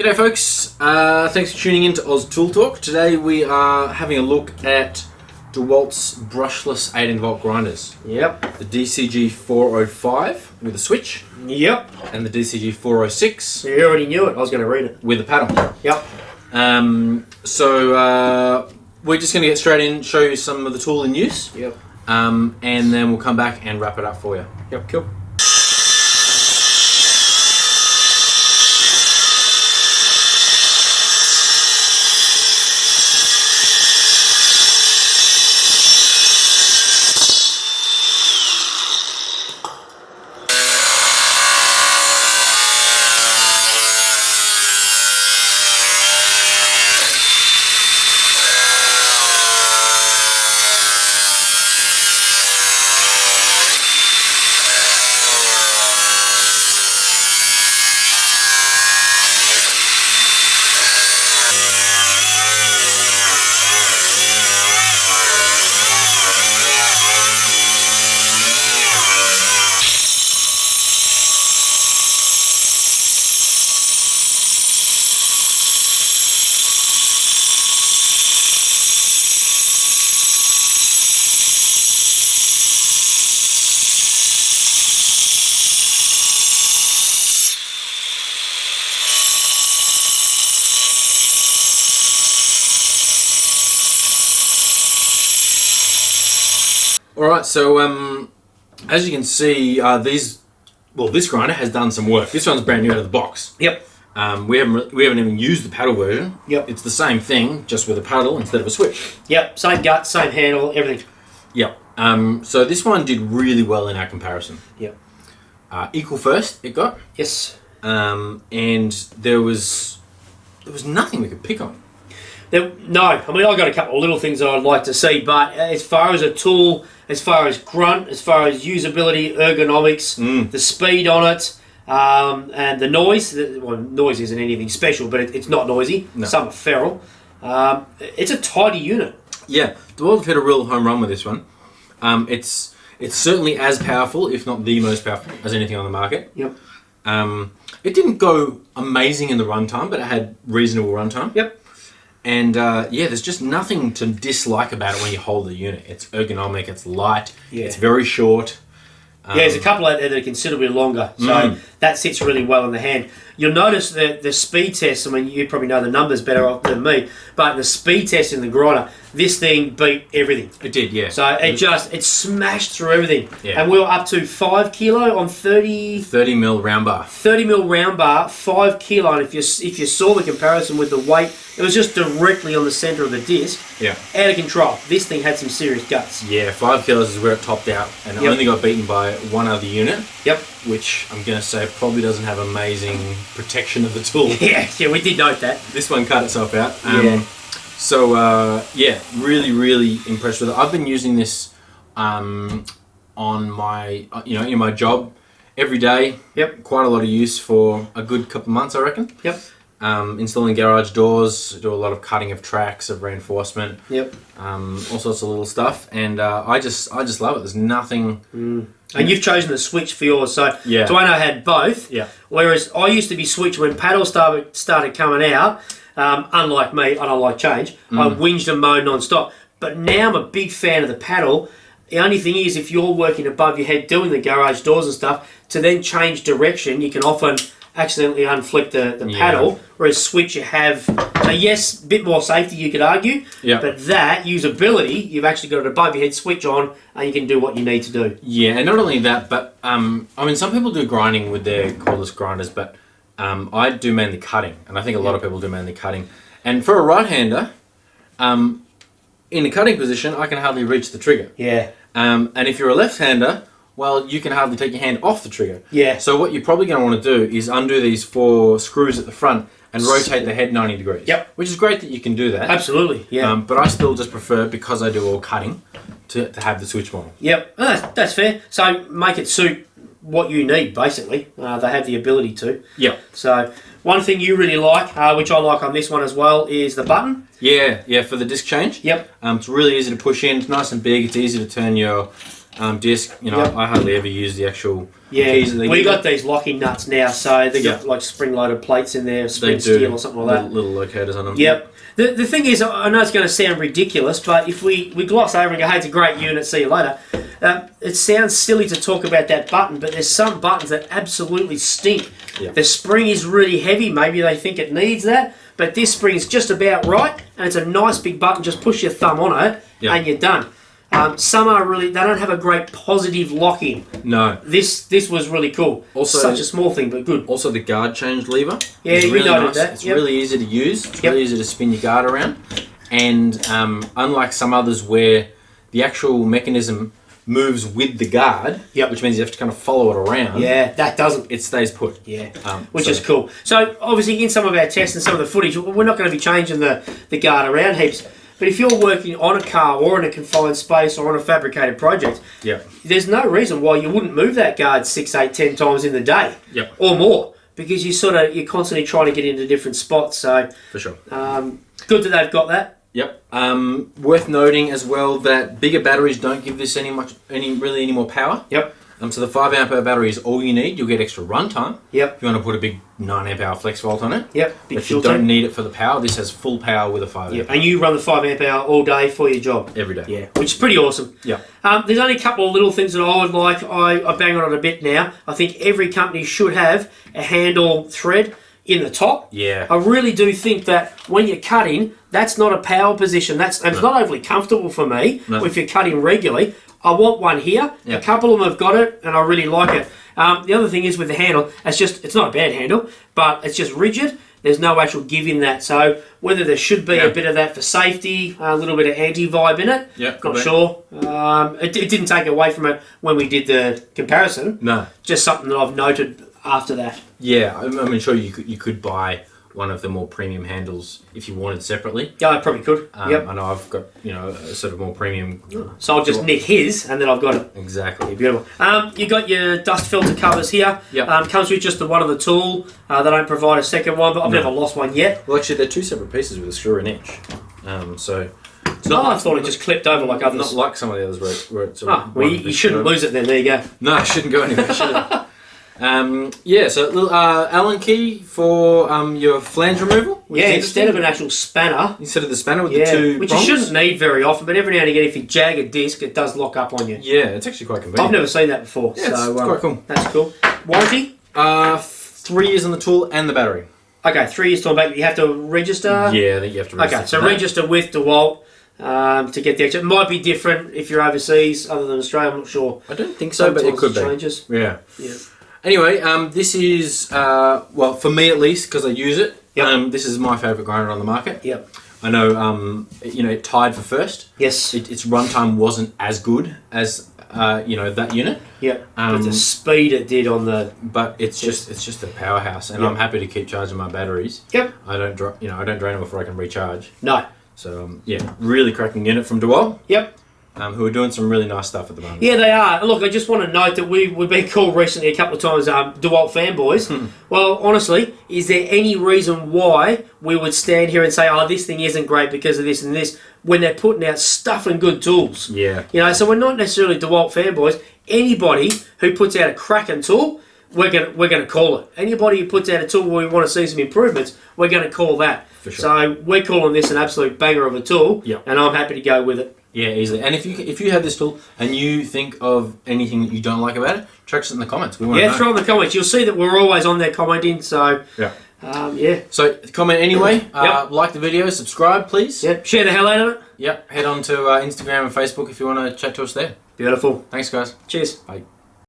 G'day folks, thanks for tuning in to oztooltalk. Today we are having a look at Dewalt's Brushless 18V grinders. Yep. The DCG405 with a switch. Yep. And the DCG406. You already knew it, I was going to read it. With a paddle. Yep. We're just going to get straight in, show you some of the tool in use. Yep. And then we'll come back and wrap it up for you. Yep, cool. Alright, so as you can see, this grinder has done some work. This one's brand new out of the box. Yep. We haven't even used the paddle version. Yep. It's the same thing, just with a paddle instead of a switch. Yep, same gut, same handle, everything. Yep. So this one did really well in our comparison. Yep. Equal first, it got. Yes. And there was nothing we could pick on. No, I mean, I've got a couple of little things that I'd like to see, but as far as a tool, as far as grunt, as far as usability, ergonomics, the speed on it, and the noise, well, noise isn't anything special, but it's not noisy. No. Some are feral. It's a tidy unit. Yeah, Dewalt have hit a real home run with this one. It's certainly as powerful, if not the most powerful, as anything on the market. Yep. It didn't go amazing in the runtime, but it had reasonable runtime. Yep. And there's just nothing to dislike about it when you hold the unit. It's ergonomic, it's light, it's very short. There's a couple out there that are considerably longer, so that sits really well in the hand. You'll notice that the speed test, I mean, you probably know the numbers better off than me, but the speed test in the grinder, this thing beat everything. It did, yeah. So it smashed through everything. Yeah. And we were up to 5 kilo on 30 mil round bar. 30 mil round bar, 5 kilo, and if you saw the comparison with the weight, it was just directly on the centre of the disc. Yeah. Out of control. This thing had some serious guts. Yeah, 5 kilos is where it topped out, and it only got beaten by one other unit. Yep. Which I'm going to say probably doesn't have amazing protection of the tool. Yeah, we did note that. This one cut itself out. Really, really impressed with it. I've been using this on my, in my job every day. Yep. Quite a lot of use for a good couple of months, I reckon. Yep. Installing garage doors, do a lot of cutting of tracks, of reinforcement. Yep. All sorts of little stuff, and I just love it. There's nothing. And you've chosen the switch for yours, so yeah. Dwayne had both. Yeah. Whereas I used to be switched when paddles started coming out. Unlike me, I don't like change. I whinged and moaned non-stop. But now I'm a big fan of the paddle. The only thing is, if you're working above your head doing the garage doors and stuff, to then change direction, you can often accidentally unflick the paddle, whereas switch you have, so yes, a bit more safety you could argue, but that usability, you've actually got it above your head, switch on, and you can do what you need to do. Yeah, and not only that, but I mean, some people do grinding with their cordless grinders, but I do mainly cutting, and I think a lot of people do mainly cutting. And for a right-hander, in the cutting position, I can hardly reach the trigger. Yeah. And if you're a left-hander, well, you can hardly take your hand off the trigger. Yeah. So what you're probably going to want to do is undo these 4 screws at the front and rotate the head 90 degrees. Yep. Which is great that you can do that. Absolutely, yeah. But I still just prefer, because I do all cutting, to have the switch model. Yep, that's fair. So make it suit what you need, basically. They have the ability to. Yep. So one thing you really like, which I like on this one as well, is the button. Yeah, for the disc change. Yep. It's really easy to push in. It's nice and big. It's easy to turn your disc. You know, Yep. I hardly ever use the actual Yeah, keys that they we give got these locking nuts now, so they got Yeah. like spring-loaded plates in there, They spring do steel or something like that. little locators on them. Yep. The thing is, I know it's going to sound ridiculous, but if we gloss over and go, hey, it's a great unit, see you later, it sounds silly to talk about that button, but there's some buttons that absolutely stink. Yeah. The spring is really heavy, maybe they think it needs that, but this spring is just about right, and it's a nice big button, just push your thumb on it, Yeah. and you're done. Some are really, they don't have a great positive lock-in. No. This was really cool. Also- Such a small thing, but good. Also, the guard change lever. Yeah, is you really noted nice. that. It's Yep. really easy to use. It's Yep. really easy to spin your guard around. And unlike some others where the actual mechanism moves with the guard, Yep. which means you have to kind of follow it around. Yeah, that doesn't. It stays put. Yeah, Which which is cool. So obviously in some of our tests and some of the footage, we're not going to be changing the guard around heaps. But if you're working on a car or in a confined space or on a fabricated project, Yep. there's no reason why you wouldn't move that guard 6, 8, 10 times in the day Yep. or more, because you're constantly trying to get into different spots. So For sure. good that they've got that. Yep. Worth noting as well that bigger batteries don't give this any more power. Yep. So the 5 amp hour battery is all you need. You'll get extra runtime. Yep. If you want to put a big 9 amp hour flex volt on it. Yep. Big But you filter. don't need it for the power. This has full power with a 5 Yeah, amp and you run the 5 amp hour all day for your job. every day. Yeah, which is pretty awesome. Yeah. There's only a couple of little things that I would like. I bang on it a bit now. I think every company should have a handle thread in the top. Yeah. I really do think that when you're cutting, that's not a power position. It's not overly comfortable for me No. if you're cutting regularly. I want one here. Yeah. A couple of them have got it, and I really like it. The other thing is with the handle, it's not a bad handle, but it's just rigid. There's no actual give in that. So whether there should be a bit of that for safety, a little bit of anti-vibe in it, Yeah, not could be. sure. It didn't take away from it when we did the comparison. No. Just something that I've noted after that. Yeah, I mean, sure, you could buy one of the more premium handles if you wanted separately. Yeah, I probably could. Yep. I know I've got, a sort of more premium. So I'll just knit his, and then I've got it. Exactly. Beautiful. You got your dust filter covers here. Yep. Comes with just the one of the tool. They don't provide a second one, but I've never lost one yet. Well, actually, they're two separate pieces with a screw and inch. So it's I thought it just clipped over like not others. like some of the others where it's Well, you shouldn't lose it then. There you go. No, it shouldn't go anywhere, should it? So a little Allen key for your flange removal. which Yeah, is instead of interesting. an actual spanner. Instead of the spanner with the two which prongs. you shouldn't need very often, but every now and again, if you jag a disc, it does lock up on you. Yeah, it's actually quite convenient. I've never seen that before. Yeah, so it's quite cool. That's cool. Warranty? 3 years on the tool and the battery. Okay, 3 years time back. You have to register. Yeah, I think you have to register. Okay, so for that. register with Dewalt to get the extra. It might be different if you're overseas, other than Australia. I'm not sure. I don't think so, but it could be. Changes. Yeah. Yeah. Anyway, this is for me at least because I use it. Yep. This is my favourite grinder on the market. Yep. I know, it tied for first. Yes. Its runtime wasn't as good as that unit. Yep. But the speed it did on the. But it's just a powerhouse, and Yep. I'm happy to keep charging my batteries. Yep. I don't drain them before I can recharge. No. So really cracking unit from Dewalt. Yep. Who are doing some really nice stuff at the moment. Yeah, they are. Look, I just want to note that we've been called recently a couple of times Dewalt fanboys. Well, honestly, is there any reason why we would stand here and say, oh, this thing isn't great because of this and this, when they're putting out stuff and good tools? Yeah. So we're not necessarily Dewalt fanboys. Anybody who puts out a cracking tool, we're gonna call it. Anybody who puts out a tool where we want to see some improvements, we're going to call that. For sure. So we're calling this an absolute banger of a tool, Yep. and I'm happy to go with it. Yeah, easily. And if you have this tool and you think of anything that you don't like about it, chuck us in the comments. We want to know. Throw in the comments. You'll see that we're always on there commenting. So yeah. So comment anyway. Yep. Like the video, subscribe, please. Yep. Share the hell out of it. Yep. Head on to Instagram and Facebook if you want to chat to us there. Beautiful. Thanks, guys. Cheers. Bye.